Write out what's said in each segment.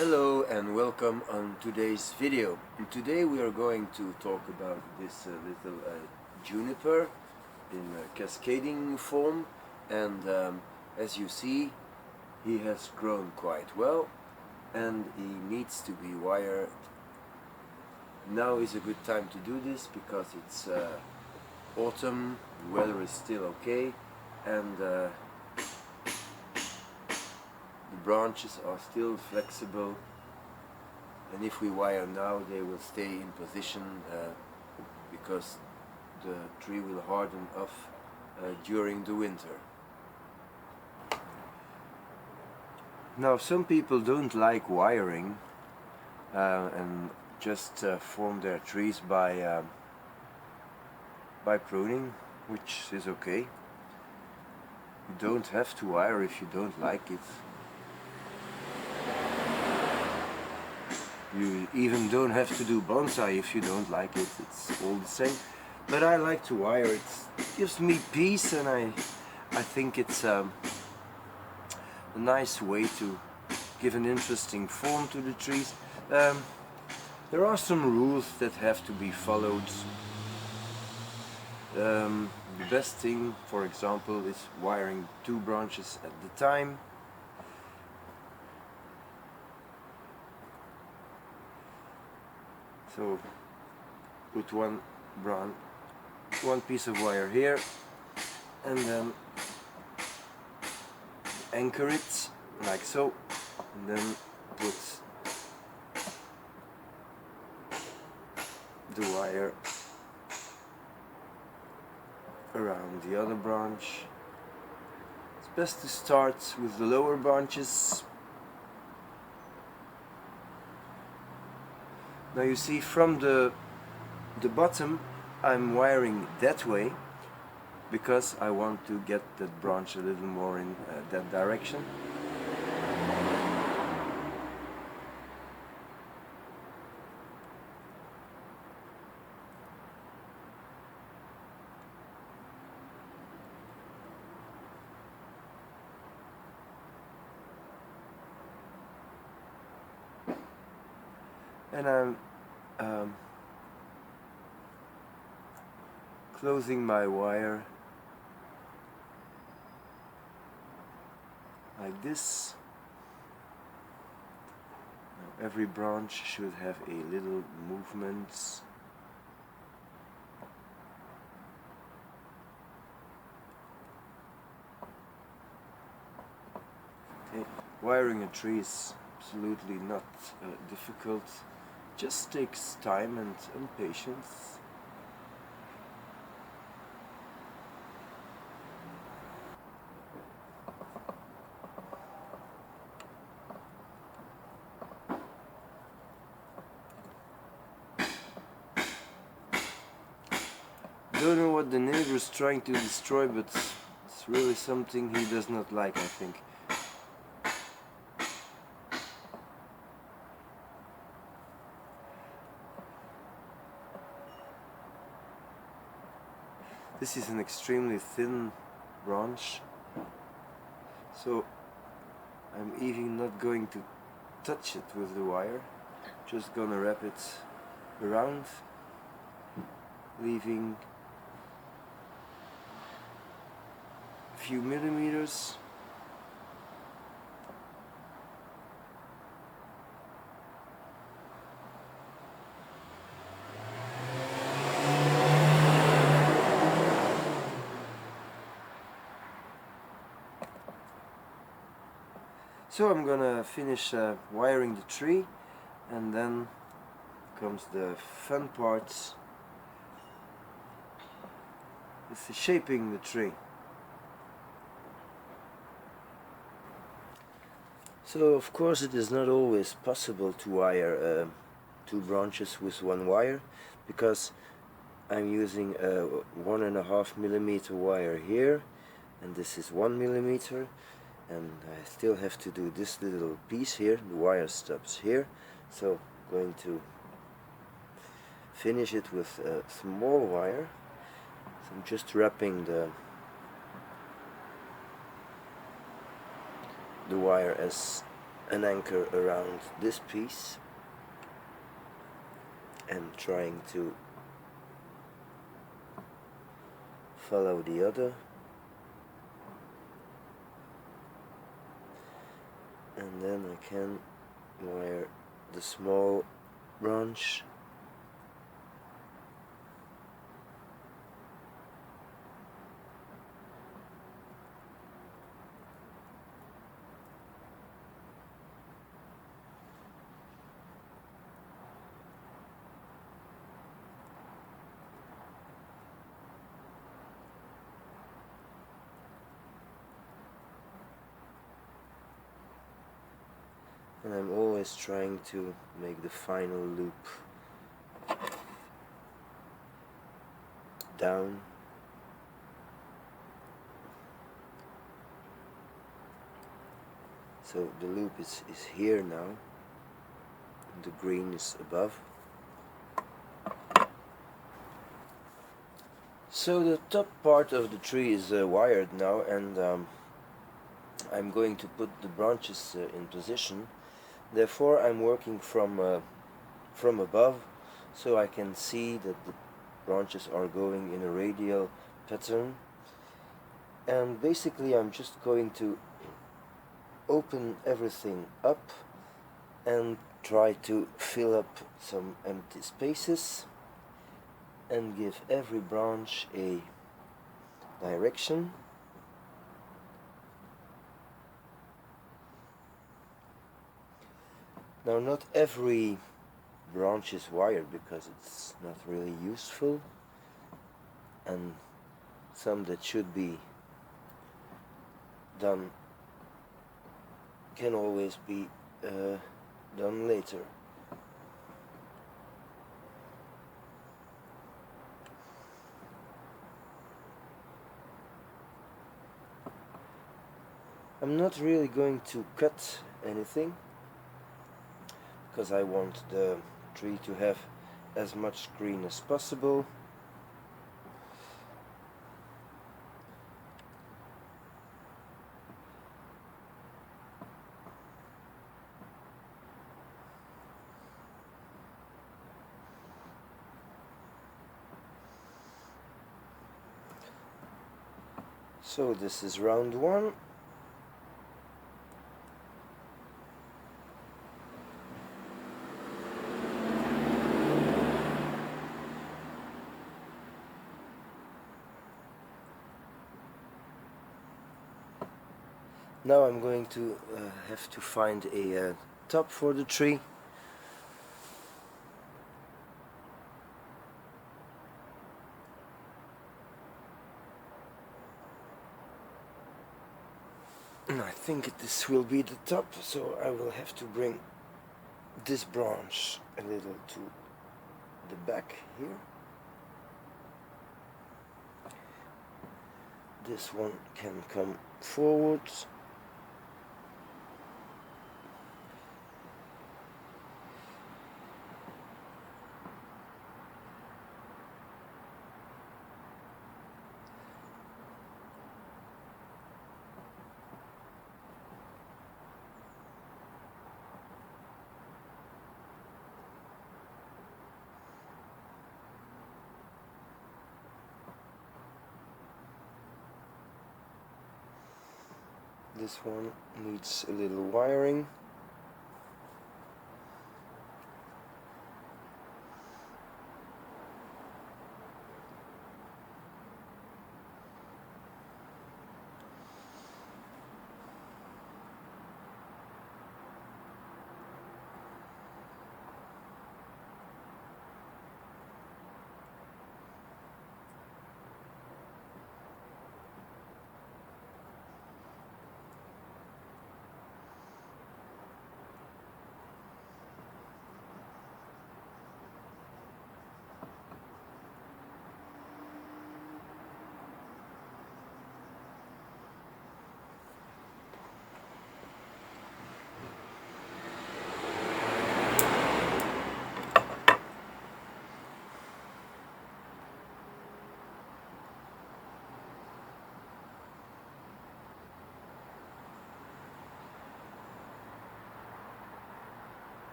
Hello and welcome on today's video. And today we are going to talk about this little juniper in cascading form, and as you see, he has grown quite well and he needs to be wired. Now is a good time to do this because it's autumn, the weather is still okay, and the branches are still flexible, and if we wire now they will stay in position because the tree will harden off during the winter. Now some people don't like wiring and just form their trees by pruning, which is okay. You don't have to wire if you don't like it. You even don't have to do bonsai if you don't like it, it's all the same. But I like to wire, it gives me peace, and I think it's a nice way to give an interesting form to the trees. There are some rules that have to be followed. The best thing, for example, is wiring 2 branches at the time. So put one piece of wire here, and then anchor it like so, and then put the wire around the other branch. It's best to start with the lower branches. Now you see, from the bottom I'm wiring that way because I want to get that branch a little more in that direction. And I'm closing my wire like this. Now every branch should have a little movement. Okay. Wiring a tree is absolutely not difficult. Just takes time and patience. Don't know what the neighbor is trying to destroy, but it's really something he does not like, I think. This is an extremely thin branch, so I'm even not going to touch it with the wire, just gonna wrap it around, leaving a few millimeters. So I'm gonna finish wiring the tree, and then comes the fun part. It's shaping the tree. So of course it is not always possible to wire 2 branches with 1 wire, because I'm using a 1.5 millimeter wire here, and this is 1 millimeter. And I still have to do this little piece here. The wire stops here, so I'm going to finish it with a small wire. So I'm just wrapping the wire as an anchor around this piece and trying to follow the other, and then I can wire the small branch and I'm always trying to make the final loop down. So the loop is here now, the green is above. So the top part of the tree is wired now, and I'm going to put the branches in position. Therefore I'm working from above, so I can see that the branches are going in a radial pattern, and basically I'm just going to open everything up and try to fill up some empty spaces and give every branch a direction. Now, not every branch is wired because it's not really useful, and some that should be done can always be done later. I'm not really going to cut anything, because I want the tree to have as much green as possible. So this is round one. Now I'm going to have to find a top for the tree. And I think this will be the top, so I will have to bring this branch a little to the back here. This one can come forwards. This one needs a little wiring.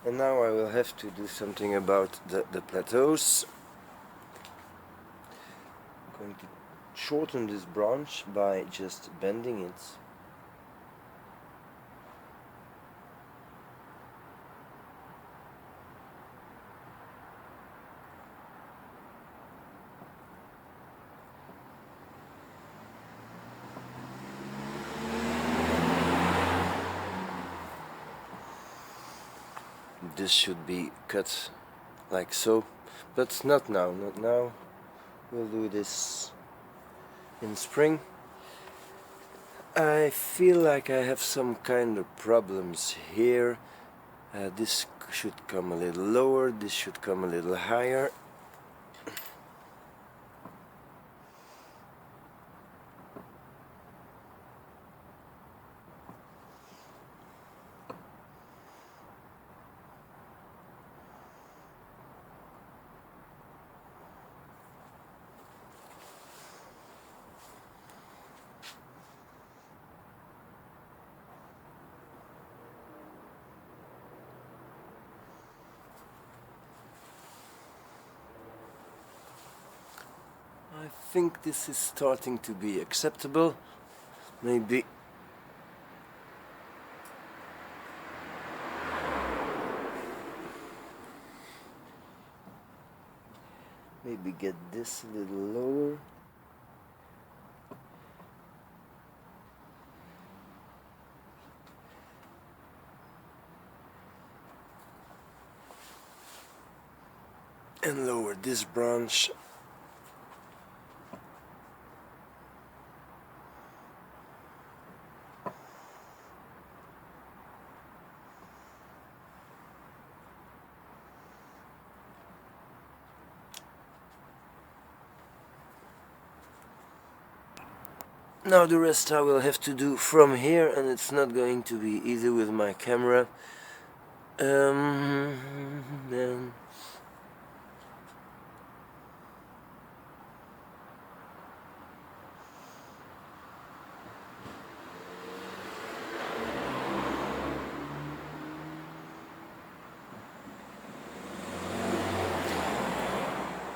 And now I will have to do something about the plateaus. I'm going to shorten this branch by just bending it. This should be cut like so, but not now, not now. We'll do this in spring. I feel like I have some kind of problems here. This should come a little lower, this should come a little higher. I think this is starting to be acceptable. Maybe get this a little lower. And lower this branch. Now the rest I will have to do from here, and it's not going to be easy with my camera. Then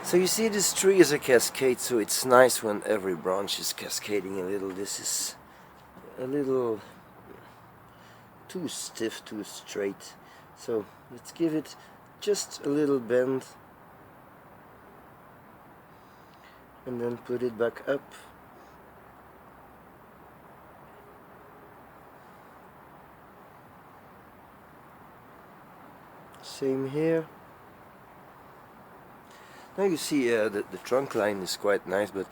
so you see, this tree is a cascade, so it's nice when every branch is cascading a little. This is a little too stiff, too straight. So let's give it just a little bend and then put it back up. Same here. Now you see the trunk line is quite nice, but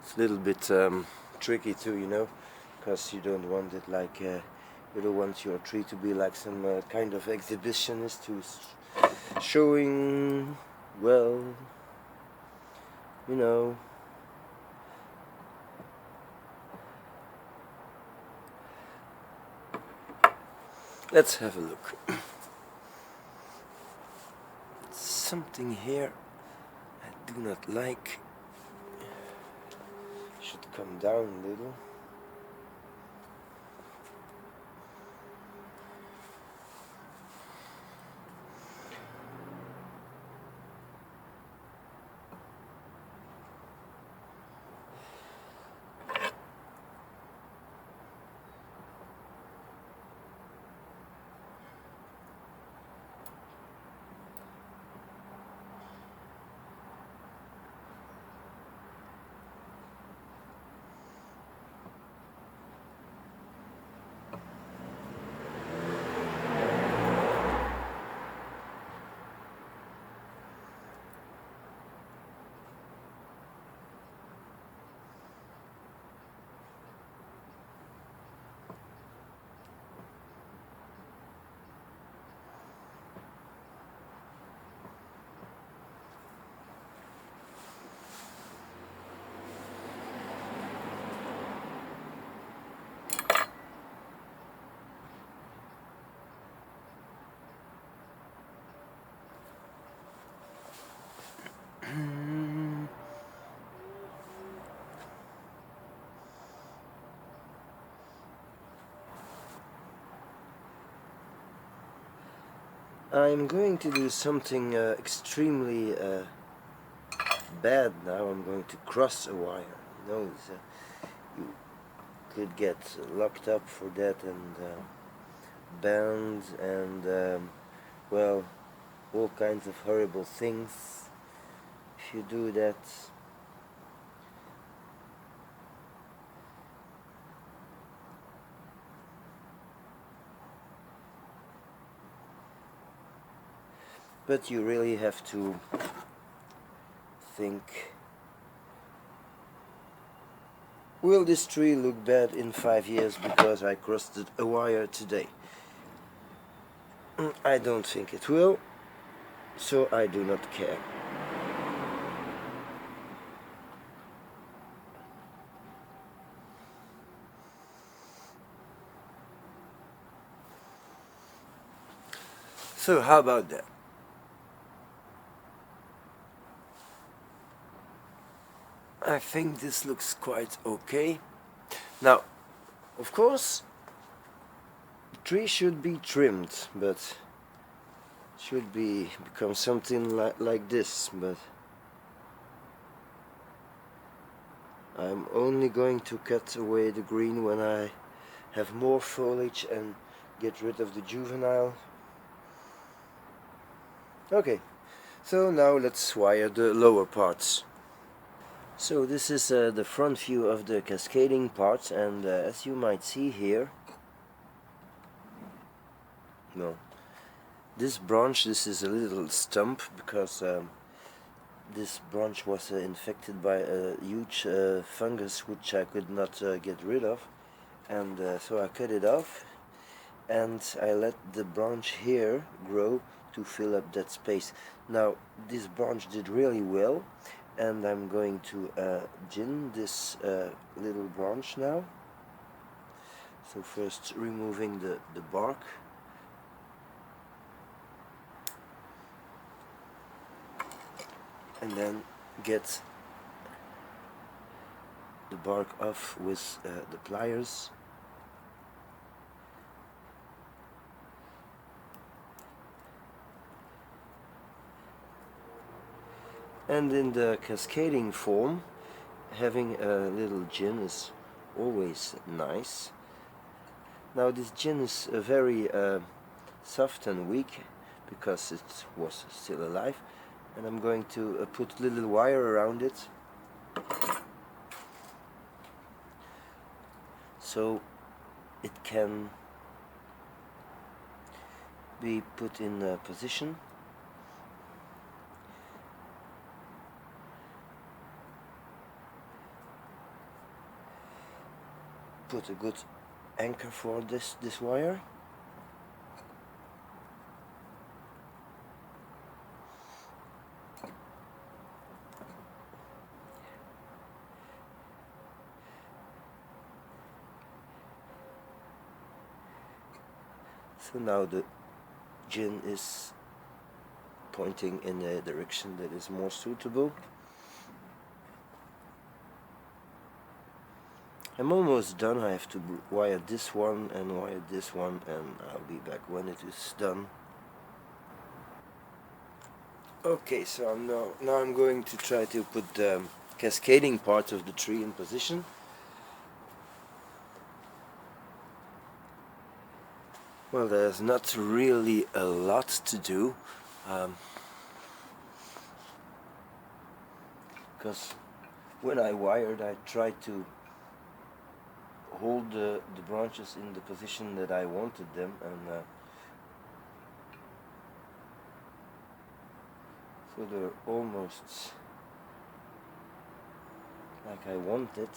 it's a little bit tricky too, you know, because you don't want it like you don't want your tree to be like some kind of exhibitionist who's showing, well, you know. Let's have a look. Something here I do not like. Should come down a little. I'm going to do something extremely bad now. I'm going to cross a wire. You know, you could get locked up for that and banned and well, all kinds of horrible things if you do that. But you really have to think, will this tree look bad in 5 years because I crossed a wire today? I don't think it will, so I do not care. So how about that? I think this looks quite okay. Now, of course, the tree should be trimmed, but should become something like this, but I'm only going to cut away the green when I have more foliage and get rid of the juvenile. Okay, so now let's wire the lower parts. So this is the front view of the cascading part, and as you might see here, no, this branch, this is a little stump because this branch was infected by a huge fungus which I could not get rid of, and so I cut it off and I let the branch here grow to fill up that space. Now this branch did really well, and I'm going to gin this little branch now. So first removing the bark. And then get the bark off with the pliers. And in the cascading form, having a little gin is always nice. Now this gin is very soft and weak because it was still alive, and I'm going to put little wire around it so it can be put in a position. Put a good anchor for this wire. So now the gin is pointing in a direction that is more suitable. I'm almost done. I have to wire this one and wire this one, and I'll be back when it is done. Okay, so now I'm going to try to put the cascading part of the tree in position. Well, there's not really a lot to do, because when I wired, I tried to hold the branches in the position that I wanted them, and so they're almost like I wanted.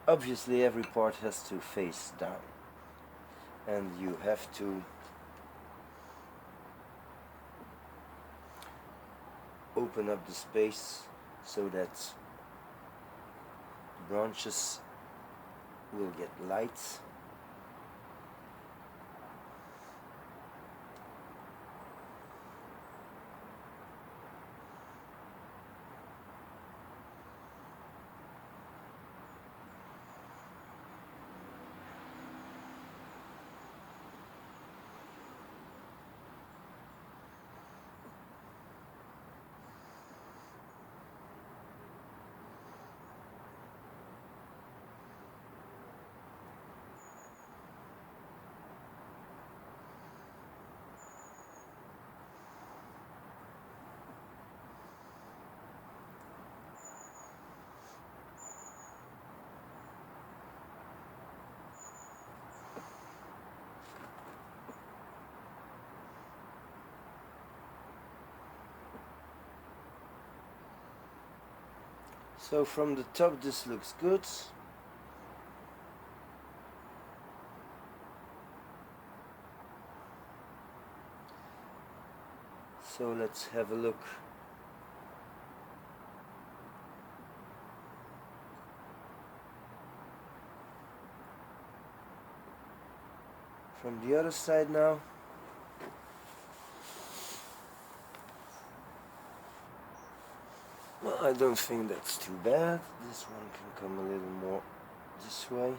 Obviously every part has to face down, and you have to open up the space so that branches will get light. So from the top this looks good. So let's have a look. From the other side now. Well, I don't think that's too bad. This one can come a little more this way.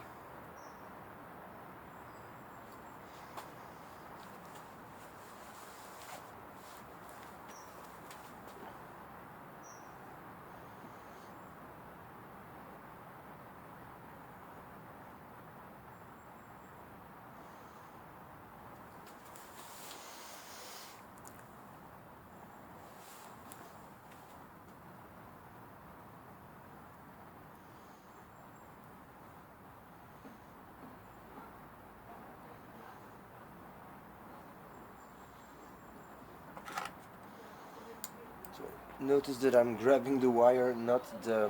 Notice that I'm grabbing the wire, not the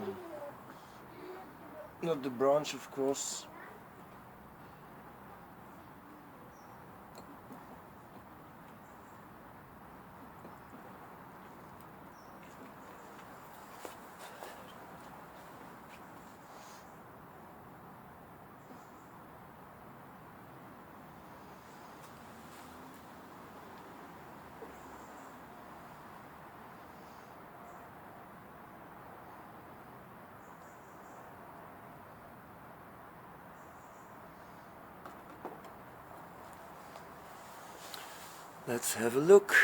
branch, of course. Let's have a look.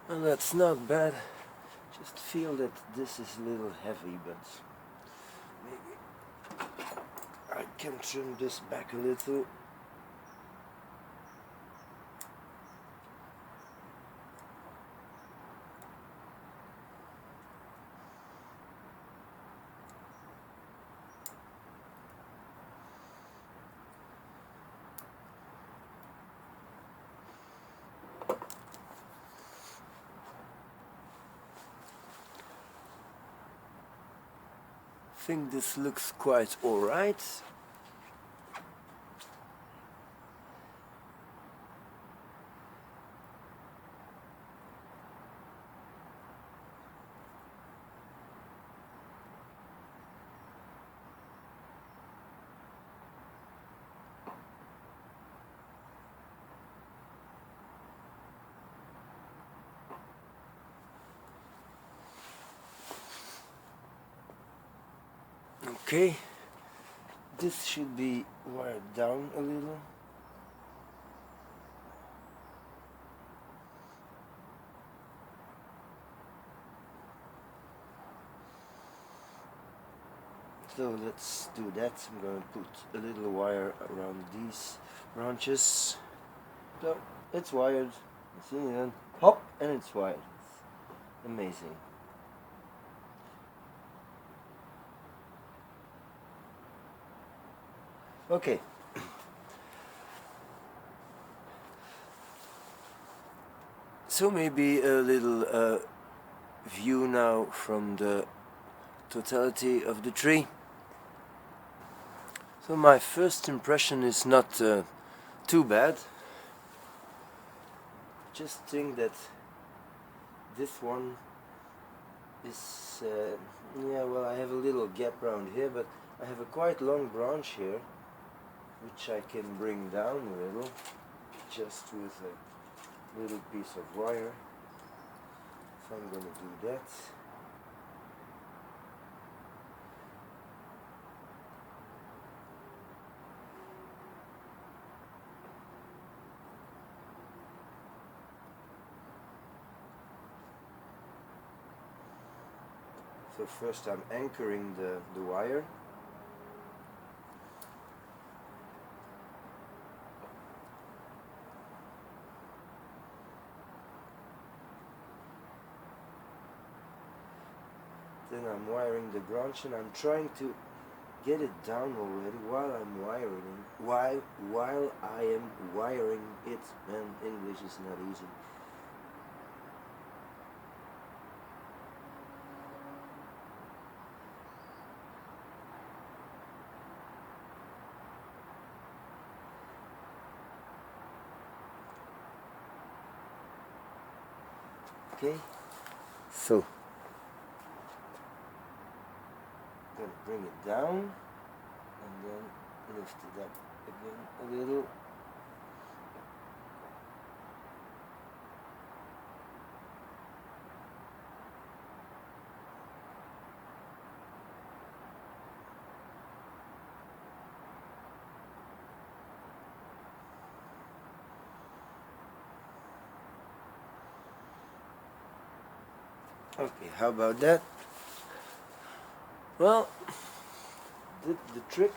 Well, that's not bad. Just feel that this is a little heavy, but maybe I can trim this back a little. I think this looks quite alright. Okay, this should be wired down a little. So let's do that. I'm going to put a little wire around these branches. So it's wired. See, then hop, and it's wired. It's amazing. Okay. So maybe a little view now from the totality of the tree. So my first impression is not too bad. Just think that this one is yeah, well, I have a little gap around here, but I have a quite long branch here which I can bring down a little just with a little piece of wire. So I'm going to do that. So first I'm anchoring the wire. Then I'm wiring the branch, and I'm trying to get it down already while I'm wiring. While I am wiring it, man, English is not easy. Okay, so gonna bring it down and then lift it up again a little. Okay, how about that? Well, did the trick.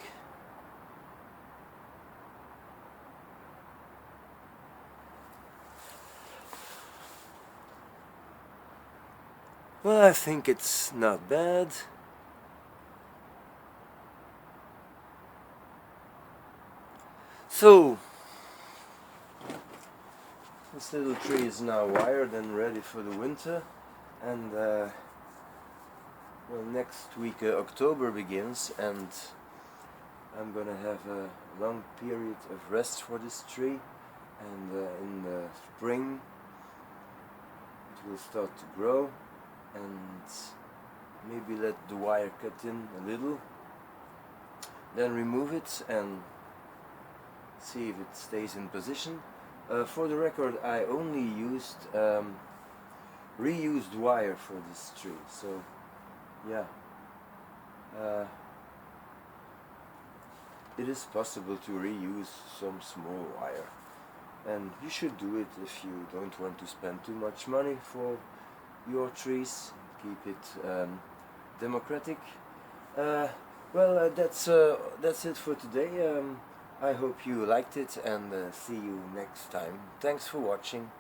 Well, I think it's not bad. So, this little tree is now wired and ready for the winter, and well, next week October begins, and I'm gonna have a long period of rest for this tree, and in the spring it will start to grow, and maybe let the wire cut in a little, then remove it and see if it stays in position. For the record, I only used reused wire for this tree, so yeah, it is possible to reuse some small wire, and you should do it if you don't want to spend too much money for your trees. Keep it democratic. Well, that's it for today. I hope you liked it, and see you next time. Thanks for watching.